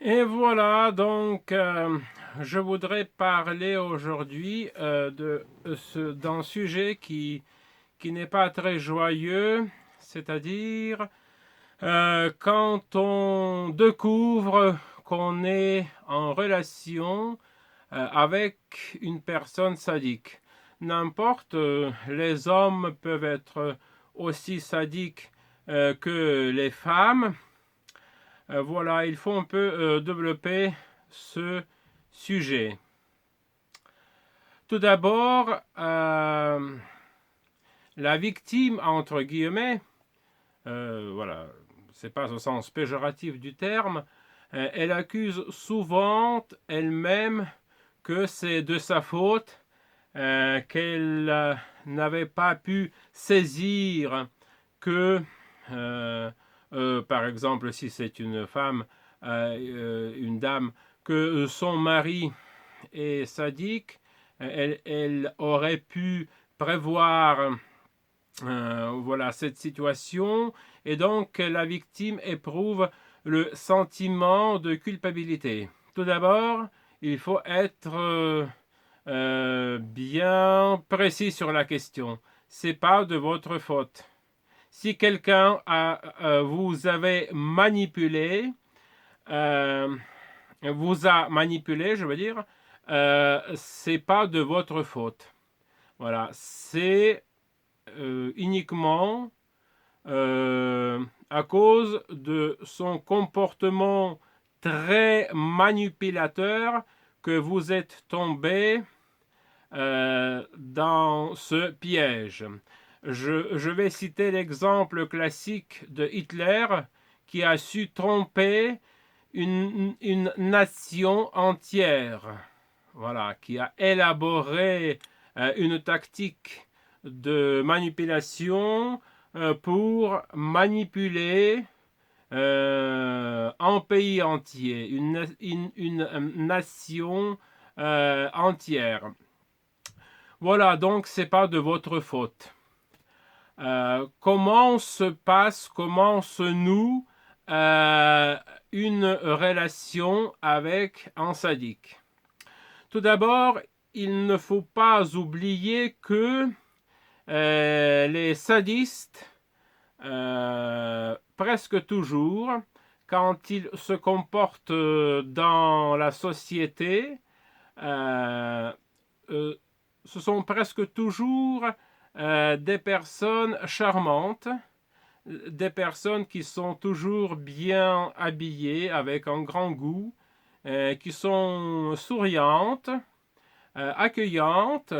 Et voilà, donc je voudrais parler aujourd'hui d'un sujet qui n'est pas très joyeux, c'est-à-dire quand on découvre qu'on est en relation avec une personne sadique. N'importe, les hommes peuvent être aussi sadiques que les femmes. Voilà, il faut un peu développer ce sujet. Tout d'abord, la victime, entre guillemets, voilà, c'est pas au sens péjoratif du terme, elle accuse souvent elle-même que c'est de sa faute, qu'elle n'avait pas pu saisir que, par exemple, si c'est une femme, une dame, que son mari est sadique, elle aurait pu prévoir voilà cette situation, et donc la victime éprouve le sentiment de culpabilité. Tout d'abord, il faut être bien précis sur la question. C'est pas de votre faute. Si quelqu'un vous avez manipulé, euh, vous a manipulé, je veux dire, c'est pas de votre faute. Voilà, c'est uniquement à cause de son comportement très manipulateur que vous êtes tombé dans ce piège. Je vais citer l'exemple classique de Hitler qui a su tromper une nation entière. Voilà, qui a élaboré une tactique de manipulation pour manipuler un pays entier, une nation entière. Voilà, donc c'est pas de votre faute. Comment se noue une relation avec un sadique? Tout d'abord, il ne faut pas oublier que les sadistes, presque toujours, quand ils se comportent dans la société, euh, euh, ce sont presque toujours des personnes charmantes, des personnes qui sont toujours bien habillées, avec un grand goût, qui sont souriantes, accueillantes,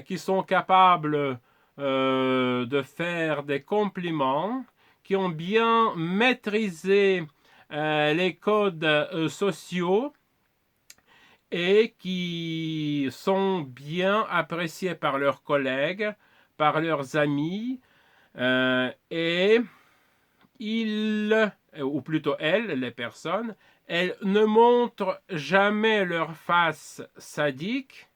qui sont capables de faire des compliments, qui ont bien maîtrisé les codes sociaux et qui sont bien appréciés par leurs collègues, par leurs amis, et ils, ou plutôt elles, les personnes, elles ne montrent jamais leur face sadique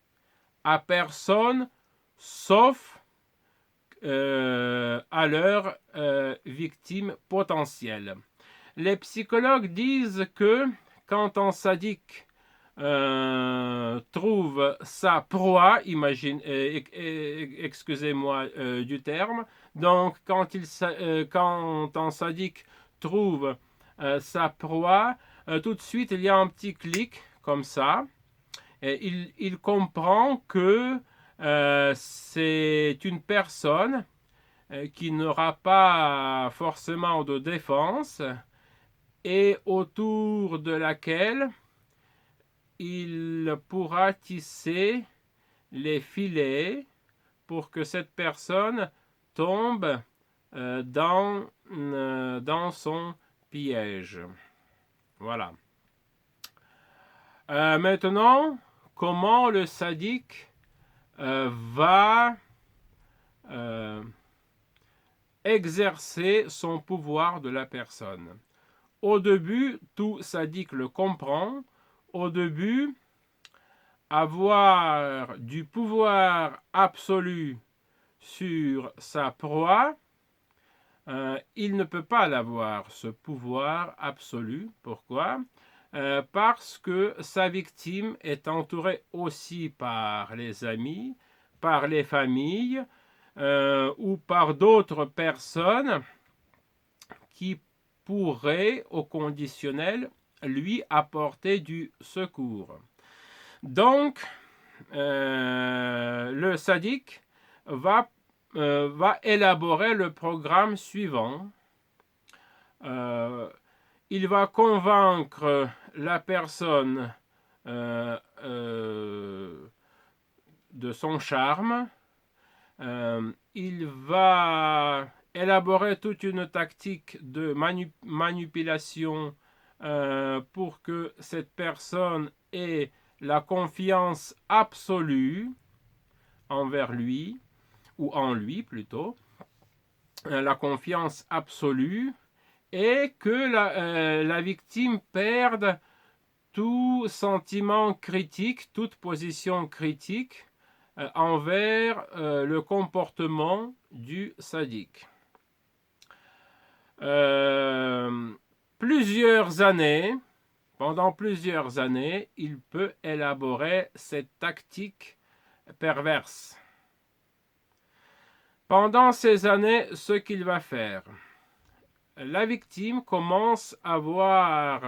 à personne, sauf à leur victime potentielle. Les psychologues disent que quand un sadique trouve sa proie, excusez-moi du terme, donc quand un sadique trouve sa proie, tout de suite il y a un petit clic comme ça, et il comprend que c'est une personne qui n'aura pas forcément de défense et autour de laquelle il pourra tisser les filets pour que cette personne tombe dans son piège. Voilà. Maintenant, comment le sadique va euh, exercer son pouvoir de la personne? Au début, tout sadique le comprend. Au début, avoir du pouvoir absolu sur sa proie il ne peut pas l'avoir, ce pouvoir absolu. Pourquoi? Parce que sa victime est entourée aussi par les amis, par les familles ou par d'autres personnes qui pourraient, au conditionnel, lui apporter du secours. Donc, le sadique va élaborer le programme suivant. Il va convaincre la personne de son charme. Il va élaborer toute une tactique de manipulation pour que cette personne ait la confiance absolue envers lui, ou en lui plutôt, la confiance absolue, et que la victime perde tout sentiment critique, toute position critique envers le comportement du sadique. Pendant plusieurs années, il peut élaborer cette tactique perverse. Pendant ces années, ce qu'il va faire, la victime commence à avoir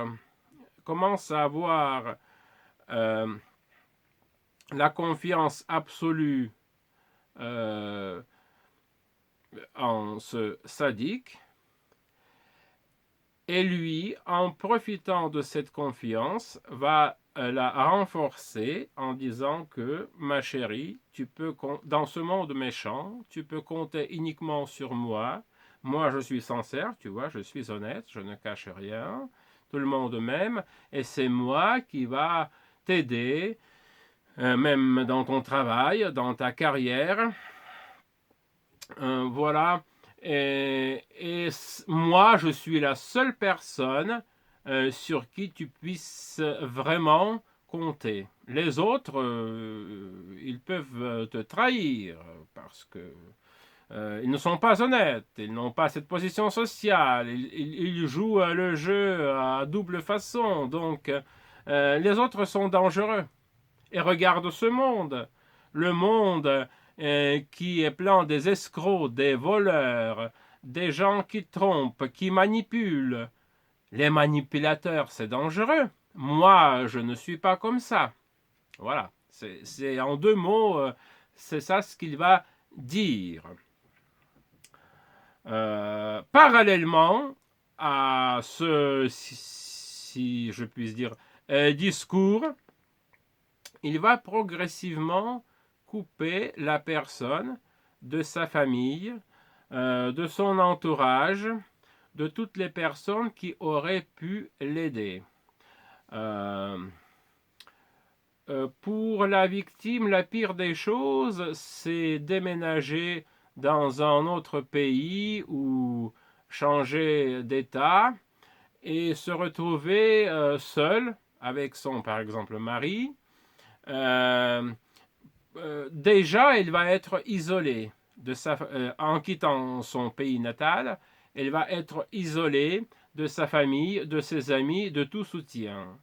la confiance absolue en ce sadique, et lui, en profitant de cette confiance, va la renforcer en disant que, ma chérie, dans ce monde méchant, tu peux compter uniquement sur moi. Moi, je suis sincère, tu vois, je suis honnête, je ne cache rien. Tout le monde m'aime, et c'est moi qui va t'aider, même dans ton travail, dans ta carrière. Voilà. Et moi, je suis la seule personne sur qui tu puisses vraiment compter. Les autres, ils peuvent te trahir parce que ils ne sont pas honnêtes, ils n'ont pas cette position sociale, ils jouent le jeu à double façon. Donc, les autres sont dangereux. Et regarde ce monde. Le monde qui est plein des escrocs, des voleurs, des gens qui trompent, qui manipulent. Les manipulateurs, c'est dangereux. Moi, je ne suis pas comme ça. Voilà. C'est en deux mots, c'est ça ce qu'il va dire. Parallèlement à ce, si je puis dire, discours, il va progressivement couper la personne de sa famille, de son entourage, de toutes les personnes qui auraient pu l'aider. Pour la victime, la pire des choses, c'est déménager dans un autre pays ou changer d'état et se retrouver seul avec son, par exemple, mari. Déjà, il va être isolé en quittant son pays natal. Il va être isolé de sa famille, de ses amis, de tout soutien.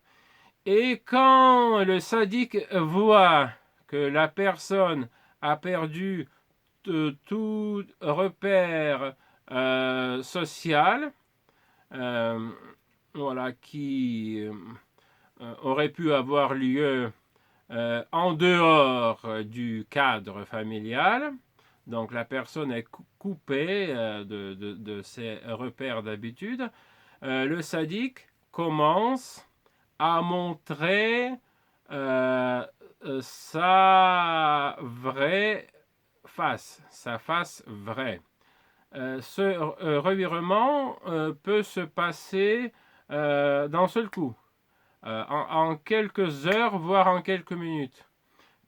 Et quand le sadique voit que la personne a perdu tout repère social, voilà, qui aurait pu avoir lieu en dehors du cadre familial, donc la personne est coupée de ses repères d'habitude, le sadique commence à montrer sa vraie face, sa face vraie. Ce revirement peut se passer d'un seul coup, en quelques heures, voire en quelques minutes.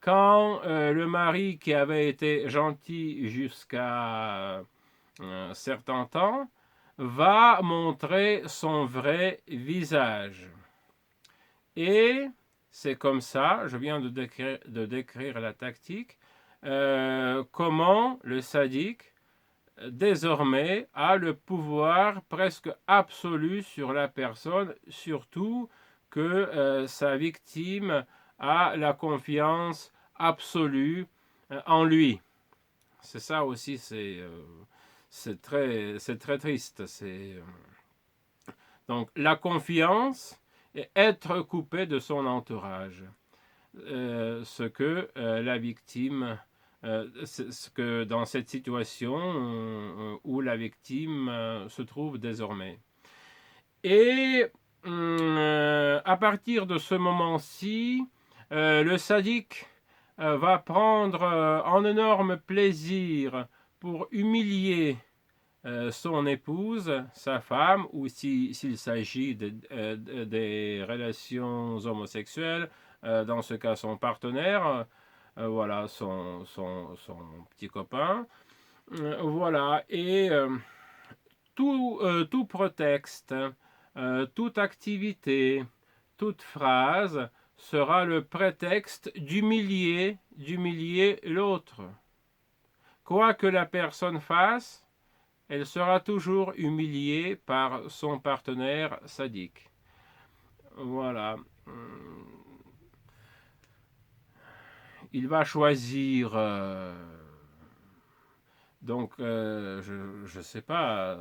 Quand le mari qui avait été gentil jusqu'à un certain temps va montrer son vrai visage. Et c'est comme ça, je viens de décrire la tactique, comment le sadique désormais a le pouvoir presque absolu sur la personne, surtout que sa victime a la confiance absolue en lui. C'est ça aussi, c'est très triste. Donc la confiance et être coupé de son entourage. Ce que la victime, ce que dans cette situation où la victime se trouve désormais. Et à partir de ce moment-ci, le sadique va prendre un énorme plaisir pour humilier son épouse, sa femme, ou s'il s'agit des relations homosexuelles, dans ce cas son partenaire, voilà, son petit copain. Voilà, et tout prétexte, toute activité, toute phrase sera le prétexte d'humilier l'autre. Quoi que la personne fasse, elle sera toujours humiliée par son partenaire sadique. Voilà. Il va choisir, donc, je ne sais pas,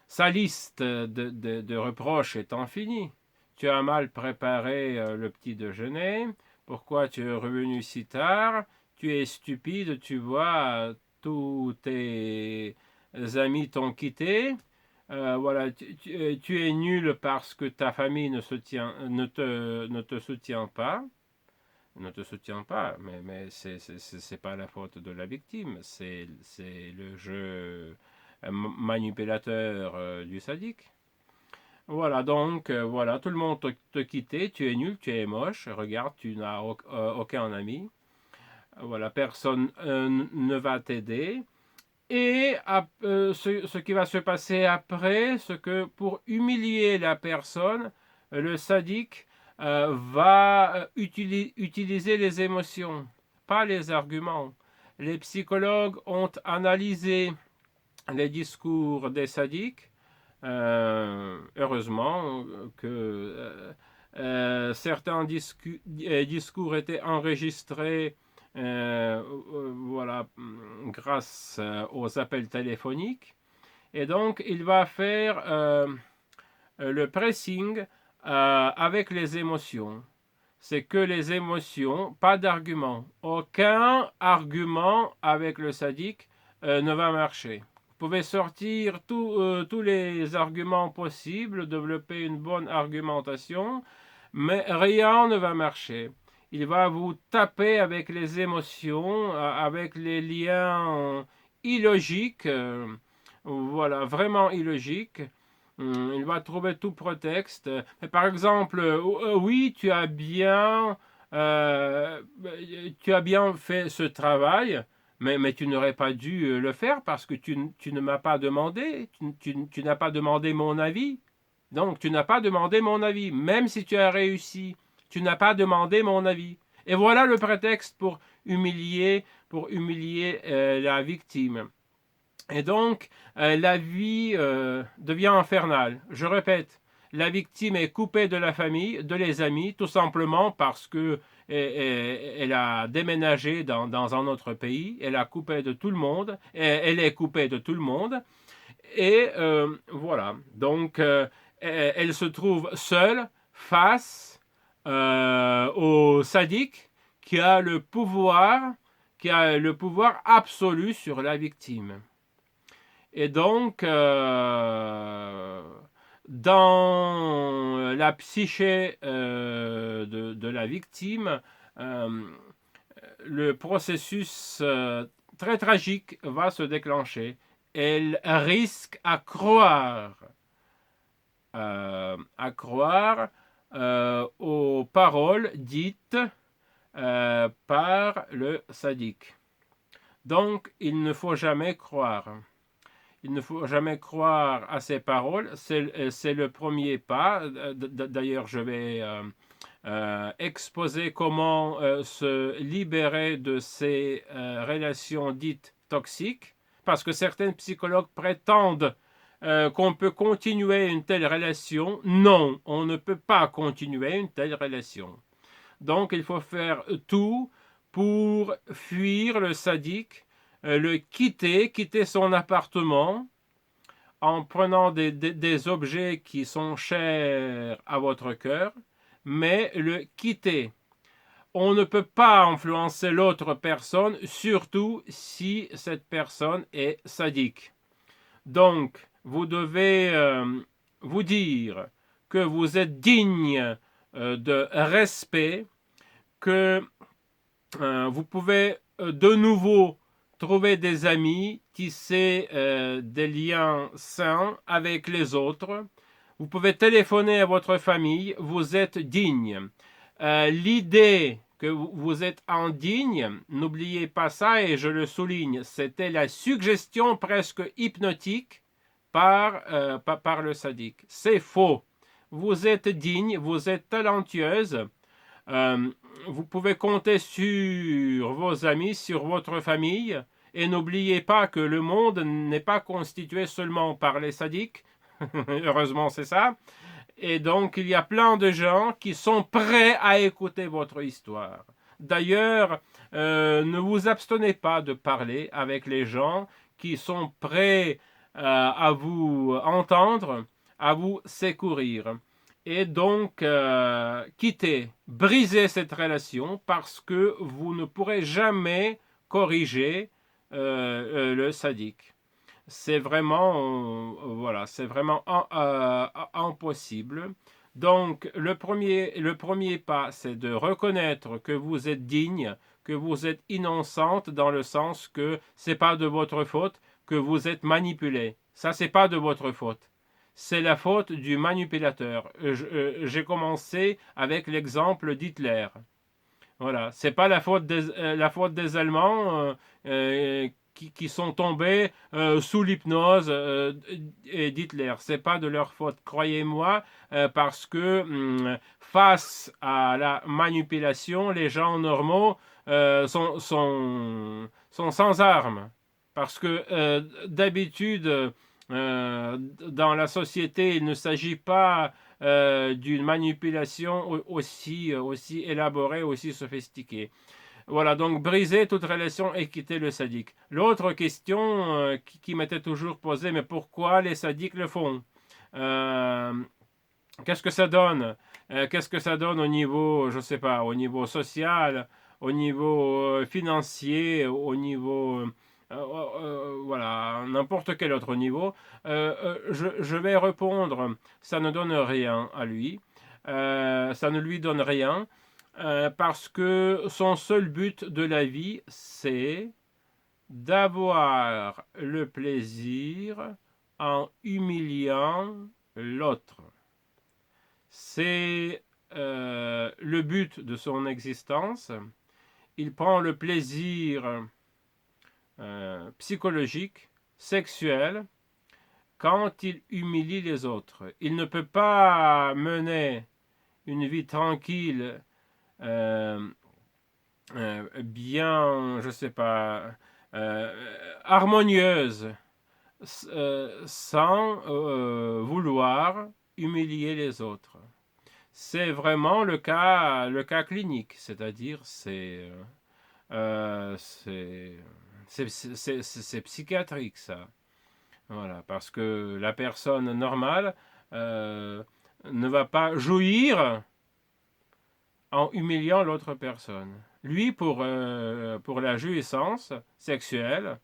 sa liste de reproches étant finie. Tu as mal préparé le petit déjeuner. Pourquoi tu es revenu si tard? Tu es stupide, tu vois, tous tes amis t'ont quitté. Voilà, tu es nul parce que ta famille ne te soutient pas. Ne te soutient pas, mais c'est pas la faute de la victime, c'est le jeu manipulateur du sadique. Voilà, donc, voilà, tout le monde te quittait, tu es nul, tu es moche, regarde, tu n'as aucun ami. Voilà, personne ne va t'aider. Et ce qui va se passer après, c'est que pour humilier la personne, le sadique va utiliser les émotions, pas les arguments. Les psychologues ont analysé les discours des sadiques. Heureusement que certains discours étaient enregistrés voilà, grâce aux appels téléphoniques. Et donc, il va faire le pressing avec les émotions. C'est que les émotions, pas d'argument. Aucun argument avec le sadique ne va marcher. Vous pouvez sortir tous les arguments possibles, développer une bonne argumentation, mais rien ne va marcher. Il va vous taper avec les émotions, avec les liens illogiques, voilà, vraiment illogiques. Il va trouver tout prétexte. Mais par exemple, oui, tu as bien fait ce travail, mais tu n'aurais pas dû le faire parce que tu ne m'as pas demandé. Tu n'as pas demandé mon avis. Donc, tu n'as pas demandé mon avis. Même si tu as réussi, tu n'as pas demandé mon avis. Et voilà le prétexte pour humilier la victime. Et donc, la vie devient infernale. Je répète, la victime est coupée de la famille, de les amis, tout simplement parce que elle a déménagé dans un autre pays. Elle a coupé de tout le monde. Elle est coupée de tout le monde. Et voilà. Donc, elle se trouve seule face au sadique qui a le pouvoir absolu sur la victime. Et donc, dans la psyché de la victime, le processus très tragique va se déclencher. Elle risque à croire aux paroles dites par le sadique. Donc, il ne faut jamais croire. Il ne faut jamais croire à ces paroles. C'est le premier pas. D'ailleurs, je vais exposer comment se libérer de ces relations dites toxiques, parce que certains psychologues prétendent qu'on peut continuer une telle relation. Non, on ne peut pas continuer une telle relation. Donc il faut faire tout pour fuir le sadique, le quitter son appartement en prenant des objets qui sont chers à votre cœur, mais le quitter. On ne peut pas influencer l'autre personne, surtout si cette personne est sadique. Donc, vous devez vous dire que vous êtes digne de respect, que vous pouvez de nouveau trouver des amis, tisser des liens sains avec les autres. Vous pouvez téléphoner à votre famille, vous êtes digne. L'idée que vous êtes indigne, n'oubliez pas ça et je le souligne, c'était la suggestion presque hypnotique par le sadique. C'est faux. Vous êtes digne, vous êtes talentueuse. Vous pouvez compter sur vos amis, sur votre famille, et n'oubliez pas que le monde n'est pas constitué seulement par les sadiques, heureusement c'est ça, et donc il y a plein de gens qui sont prêts à écouter votre histoire. D'ailleurs, ne vous abstenez pas de parler avec les gens qui sont prêts à vous entendre, à vous secourir. Et donc, briser cette relation parce que vous ne pourrez jamais corriger le sadique. C'est vraiment, voilà, c'est vraiment impossible. Donc, le premier pas, c'est de reconnaître que vous êtes digne, que vous êtes innocente dans le sens que c'est pas de votre faute, que vous êtes manipulé. Ça, c'est pas de votre faute. C'est la faute du manipulateur. J'ai commencé avec l'exemple d'Hitler. Voilà, c'est pas la faute des Allemands qui sont tombés sous l'hypnose d'Hitler. C'est pas de leur faute, croyez-moi, parce que face à la manipulation, les gens normaux sont sans armes. Parce que d'habitude, dans la société, il ne s'agit pas d'une manipulation aussi élaborée, aussi sophistiquée. Voilà, donc briser toute relation et quitter le sadique. L'autre question qui m'était toujours posée, mais pourquoi les sadiques le font Qu'est-ce que ça donne Qu'est-ce que ça donne au niveau, je sais pas, au niveau social, au niveau financier, au niveau... voilà, n'importe quel autre niveau, je vais répondre, ça ne donne rien à lui, ça ne lui donne rien, parce que son seul but de la vie, c'est d'avoir le plaisir en humiliant l'autre. C'est le but de son existence. Il prend le plaisir psychologique, sexuel, quand il humilie les autres. Il ne peut pas mener une vie tranquille, bien, je sais pas, harmonieuse, sans vouloir humilier les autres. C'est vraiment le cas clinique, c'est-à-dire c'est psychiatrique ça. Voilà, parce que la personne normale ne va pas jouir en humiliant l'autre personne. Lui, pour la jouissance sexuelle,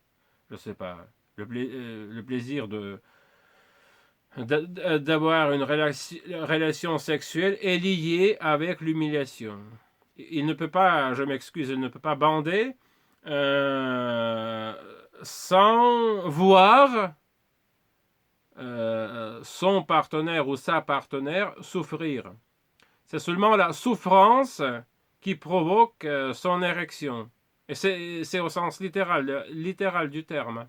je sais pas, le plaisir d'avoir une relation sexuelle est lié avec l'humiliation. Il ne peut pas, je m'excuse, il ne peut pas bander sans voir son partenaire ou sa partenaire souffrir. C'est seulement la souffrance qui provoque son érection. Et c'est au sens littéral du terme.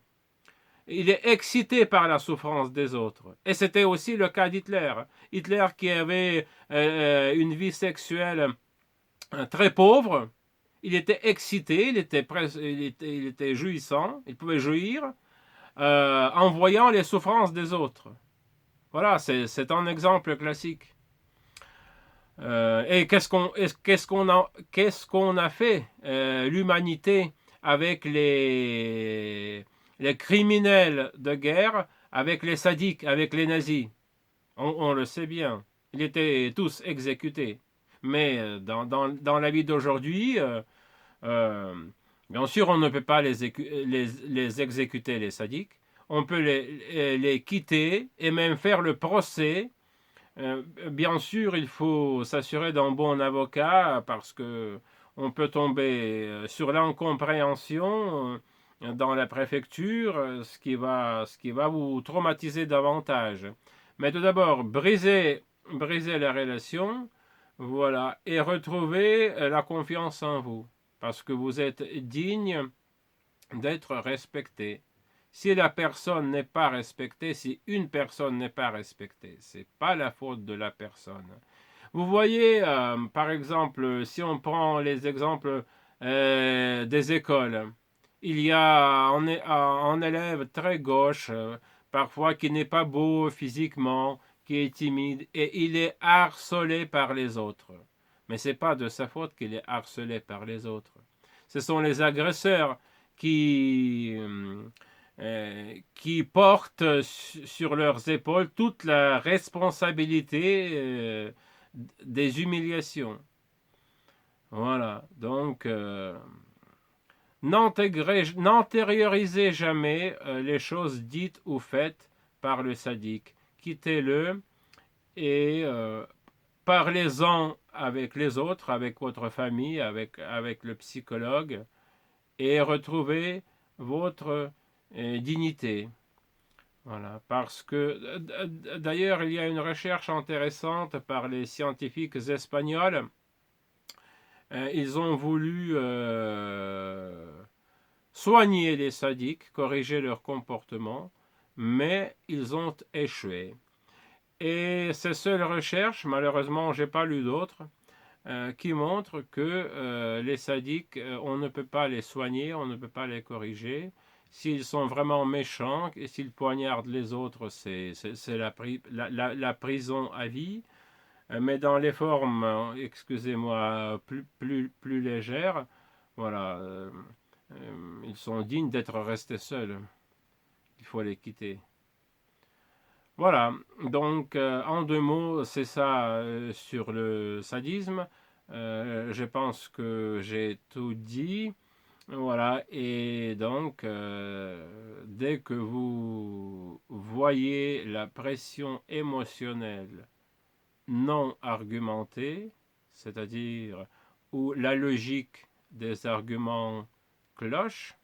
il est excité par la souffrance des autres. Et c'était aussi le cas d'Hitler. Hitler qui avait une vie sexuelle très pauvre, il était excité, il était jouissant, il pouvait jouir en voyant les souffrances des autres. Voilà, c'est un exemple classique. Et qu'est-ce qu'on a fait, l'humanité, avec les criminels de guerre, avec les sadiques, avec les nazis? On le sait bien. Ils étaient tous exécutés. Mais dans la vie d'aujourd'hui, euh, bien sûr, on ne peut pas les exécuter, les sadiques. On peut les quitter et même faire le procès. Bien sûr, il faut s'assurer d'un bon avocat parce que on peut tomber sur l'incompréhension dans la préfecture, ce qui va vous traumatiser davantage. Mais tout d'abord, briser la relation, voilà, et retrouver la confiance en vous, parce que vous êtes digne d'être respecté. Si la personne n'est pas respectée, si une personne n'est pas respectée, c'est pas la faute de la personne. Vous voyez, par exemple, si on prend les exemples des écoles, il y a un élève très gauche, parfois qui n'est pas beau physiquement, qui est timide, et il est harcelé par les autres. Mais c'est pas de sa faute qu'il est harcelé par les autres. Ce sont les agresseurs qui portent sur leurs épaules toute la responsabilité des humiliations. Voilà, donc n'antériorisez jamais les choses dites ou faites par le sadique. Quittez-le et parlez-en avec les autres, avec votre famille, avec le psychologue, et retrouvez votre dignité. Voilà, parce que d'ailleurs il y a une recherche intéressante par les scientifiques espagnols. Ils ont voulu soigner les sadiques, corriger leur comportement, mais ils ont échoué. Et ces seules recherches, malheureusement, j'ai pas lu d'autres, qui montrent que les sadiques, on ne peut pas les soigner, on ne peut pas les corriger. S'ils sont vraiment méchants et s'ils poignardent les autres, c'est la prison à vie. Mais dans les formes, excusez-moi, plus légères, voilà, ils sont dignes d'être restés seuls. Il faut les quitter. Voilà, donc en deux mots, c'est ça sur le sadisme. Je pense que j'ai tout dit. Voilà, et donc dès que vous voyez la pression émotionnelle non argumentée, c'est-à-dire où la logique des arguments cloche,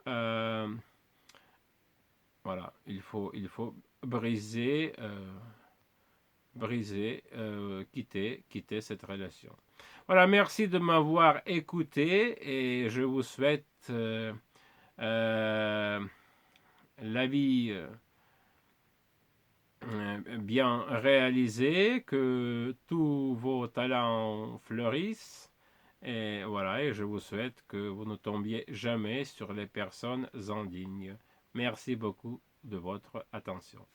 euh, voilà, il faut briser, quitter cette relation. Voilà, merci de m'avoir écouté et je vous souhaite la vie bien réalisée, que tous vos talents fleurissent. Et voilà, et je vous souhaite que vous ne tombiez jamais sur les personnes indignes. Merci beaucoup de votre attention.